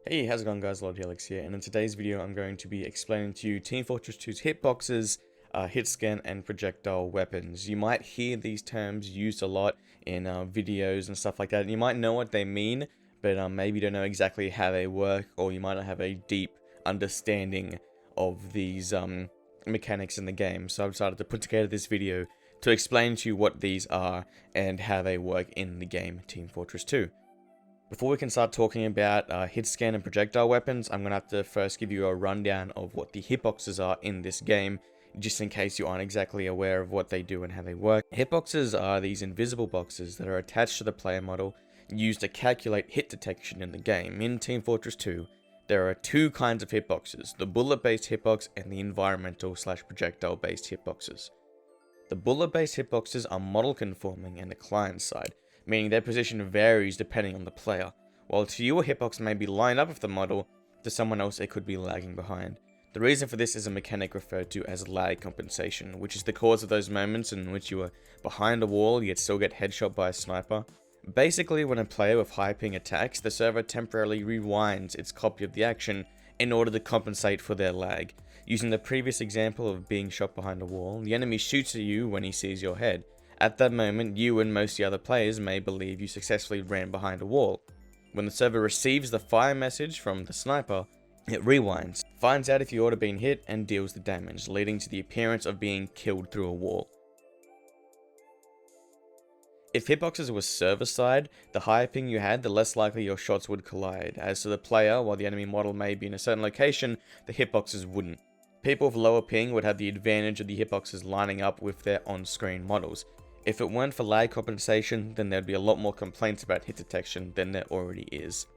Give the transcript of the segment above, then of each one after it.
Hey, how's it going guys, Lorde Helix here, and in today's video I'm going to be explaining to you Team Fortress 2's hitboxes, hitscan and projectile weapons. You might hear these terms used a lot in videos and stuff like that, and you might know what they mean, but maybe you don't know exactly how they work, or you might not have a deep understanding of these mechanics in the game. So I've decided to put together this video to explain to you what these are and how they work in the game Team Fortress 2. Before we can start talking about hitscan and projectile weapons, I'm going to have to first give you a rundown of what the hitboxes are in this game, just in case you aren't exactly aware of what they do and how they work. Hitboxes are these invisible boxes that are attached to the player model, used to calculate hit detection in the game. In Team Fortress 2, there are two kinds of hitboxes, the bullet-based hitbox and the environmental/projectile-based hitboxes. The bullet-based hitboxes are model conforming and the client side, meaning their position varies depending on the player. While to you a hitbox may be lined up with the model, to someone else it could be lagging behind. The reason for this is a mechanic referred to as lag compensation, which is the cause of those moments in which you are behind a wall yet still get headshot by a sniper. Basically, when a player with high ping attacks, the server temporarily rewinds its copy of the action in order to compensate for their lag. Using the previous example of being shot behind a wall, the enemy shoots at you when he sees your head. At that moment, you and most of the other players may believe you successfully ran behind a wall. When the server receives the fire message from the sniper, it rewinds, finds out if you ought to been hit, and deals the damage, leading to the appearance of being killed through a wall. If hitboxes were server side, the higher ping you had, the less likely your shots would collide. As to the player, while the enemy model may be in a certain location, the hitboxes wouldn't. People with lower ping would have the advantage of the hitboxes lining up with their on-screen models. If it weren't for lag compensation, then there'd be a lot more complaints about hit detection than there already is.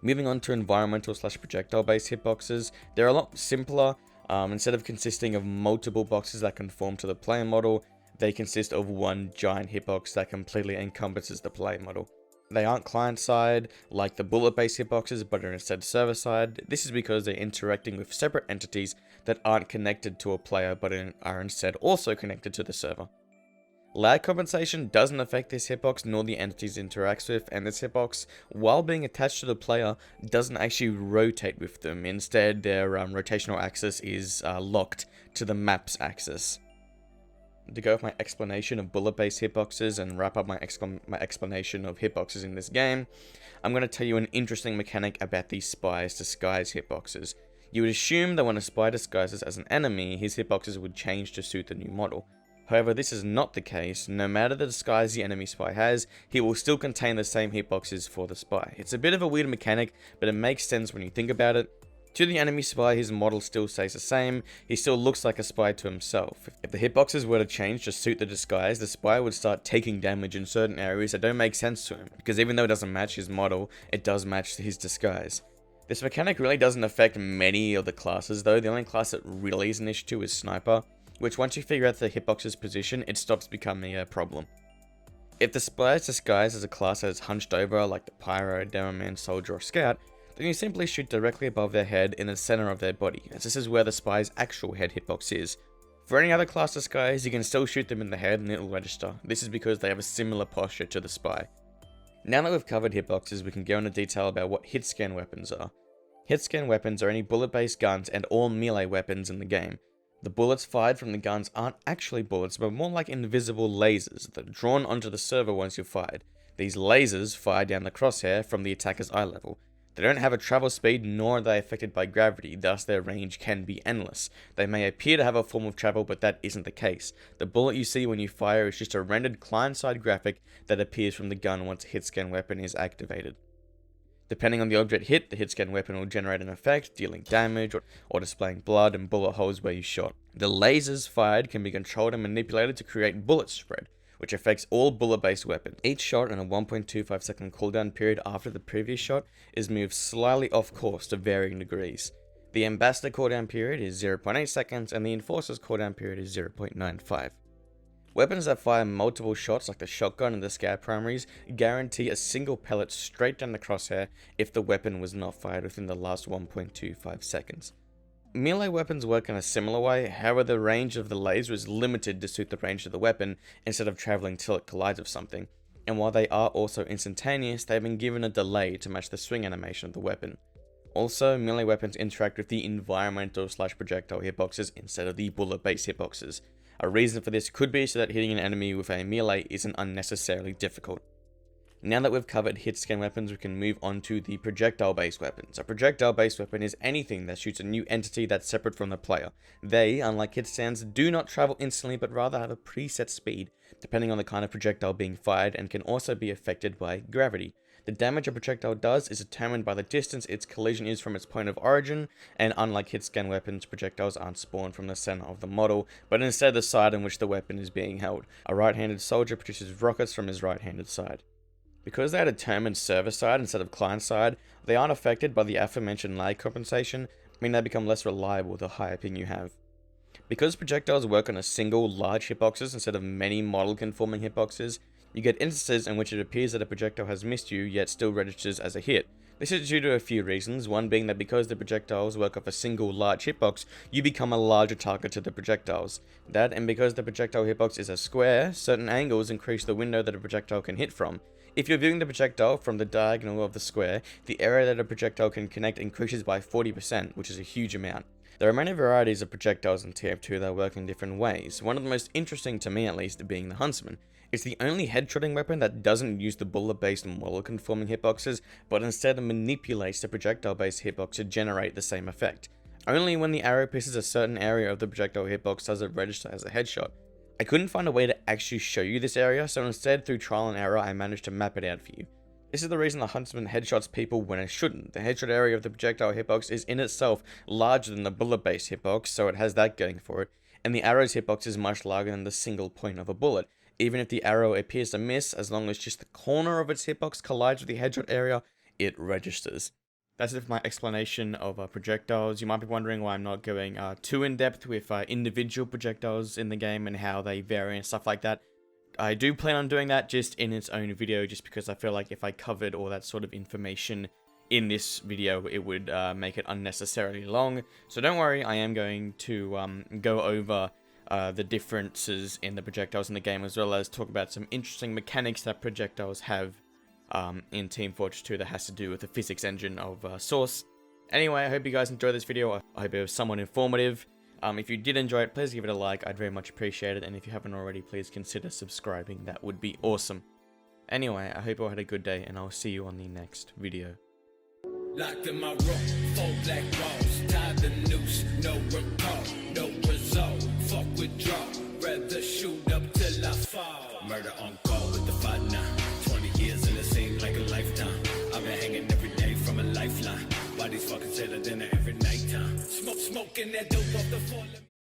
Moving on to environmental/projectile based hitboxes, they're a lot simpler. Instead of consisting of multiple boxes that conform to the player model, they consist of one giant hitbox that completely encompasses the player model. They aren't client-side like the bullet-based hitboxes, but are instead server-side. This is because they're interacting with separate entities that aren't connected to a player, but are instead also connected to the server. Lag compensation doesn't affect this hitbox nor the entities it interacts with, and this hitbox, while being attached to the player, doesn't actually rotate with them. Instead, their rotational axis is locked to the map's axis. To go with my explanation of bullet-based hitboxes and wrap up my explanation of hitboxes in this game, I'm going to tell you an interesting mechanic about these spies disguise hitboxes. You would assume that when a spy disguises as an enemy, his hitboxes would change to suit the new model. However, this is not the case. No matter the disguise the enemy spy has, he will still contain the same hitboxes for the spy. It's a bit of a weird mechanic, but it makes sense when you think about it. To the enemy spy, his model still stays the same. He still looks like a spy to himself. If the hitboxes were to change to suit the disguise, the spy would start taking damage in certain areas that don't make sense to him, because even though it doesn't match his model, it does match his disguise. This mechanic really doesn't affect many of the classes though. The only class that really is an issue to is Sniper, which once you figure out the hitbox's position, it stops becoming a problem. If the spy is disguised as a class that is hunched over, like the Pyro, Demoman, Soldier, or Scout, then you simply shoot directly above their head in the center of their body, as this is where the spy's actual head hitbox is. For any other class disguise, you can still shoot them in the head and it will register. This is because they have a similar posture to the spy. Now that we've covered hitboxes, we can go into detail about what hitscan weapons are. Hitscan weapons are any bullet-based guns and all melee weapons in the game. The bullets fired from the guns aren't actually bullets, but more like invisible lasers that are drawn onto the server once you're fired. These lasers fire down the crosshair from the attacker's eye level. They don't have a travel speed, nor are they affected by gravity, thus their range can be endless. They may appear to have a form of travel, but that isn't the case. The bullet you see when you fire is just a rendered client-side graphic that appears from the gun once a hitscan weapon is activated. Depending on the object hit, the hitscan weapon will generate an effect, dealing damage or displaying blood and bullet holes where you shot. The lasers fired can be controlled and manipulated to create bullet spread, which affects all bullet-based weapons. Each shot in a 1.25 second cooldown period after the previous shot is moved slightly off course to varying degrees. The Ambassador cooldown period is 0.8 seconds and the Enforcer's cooldown period is 0.95. Weapons that fire multiple shots like the shotgun and the scout primaries guarantee a single pellet straight down the crosshair if the weapon was not fired within the last 1.25 seconds. Melee weapons work in a similar way, however the range of the laser is limited to suit the range of the weapon instead of travelling till it collides with something, and while they are also instantaneous, they have been given a delay to match the swing animation of the weapon. Also, melee weapons interact with the environmental / projectile hitboxes instead of the bullet-based hitboxes. A reason for this could be so that hitting an enemy with a melee isn't unnecessarily difficult. Now that we've covered hit-scan weapons, we can move on to the projectile-based weapons. A projectile-based weapon is anything that shoots a new entity that's separate from the player. They, unlike hit-scans, do not travel instantly but rather have a preset speed, depending on the kind of projectile being fired, and can also be affected by gravity. The damage a projectile does is determined by the distance its collision is from its point of origin, and unlike hit-scan weapons, projectiles aren't spawned from the center of the model, but instead the side on which the weapon is being held. A right-handed soldier produces rockets from his right-handed side. Because they are determined server-side instead of client-side, they aren't affected by the aforementioned lag compensation, meaning they become less reliable the higher ping you have. Because projectiles work on a single large hitboxes instead of many model-conforming hitboxes, you get instances in which it appears that a projectile has missed you yet still registers as a hit. This is due to a few reasons, one being that because the projectiles work off a single large hitbox, you become a larger target to the projectiles. That, and because the projectile hitbox is a square, certain angles increase the window that a projectile can hit from. If you're viewing the projectile from the diagonal of the square, the area that a projectile can connect increases by 40%, which is a huge amount. There are many varieties of projectiles in TF2 that work in different ways, one of the most interesting to me at least being the Huntsman. It's the only headshotting weapon that doesn't use the bullet-based model-conforming hitboxes, but instead manipulates the projectile-based hitbox to generate the same effect. Only when the arrow pierces a certain area of the projectile hitbox does it register as a headshot. I couldn't find a way to actually show you this area, so instead through trial and error I managed to map it out for you. This is the reason the Huntsman headshots people when it shouldn't. The headshot area of the projectile hitbox is in itself larger than the bullet-based hitbox, so it has that going for it, and the arrow's hitbox is much larger than the single point of a bullet. Even if the arrow appears to miss, as long as just the corner of its hitbox collides with the headshot area, it registers. That's it for my explanation of projectiles. You might be wondering why I'm not going too in-depth with individual projectiles in the game and how they vary and stuff like that. I do plan on doing that just in its own video, just because I feel like if I covered all that sort of information in this video, it would make it unnecessarily long. So don't worry, I am going to go over the differences in the projectiles in the game, as well as talk about some interesting mechanics that projectiles have in Team Fortress 2 that has to do with the physics engine of Source. Anyway, I hope you guys enjoyed this video. I hope it was somewhat informative. If you did enjoy it, please give it a like. I'd very much appreciate it. And if you haven't already, please consider subscribing. That would be awesome. Anyway, I hope you all had a good day, and I'll see you on the next video. Locked in my room, 4 black walls, tied the noose, no recall, no result, fuck withdraw, rather shoot up till I fall. Murder on call with the 5-9, 20 years and it seemed like a lifetime. I've been hanging every day from a lifeline, bodies fucking sailor dinner every nighttime. Smoking that dope off the floor.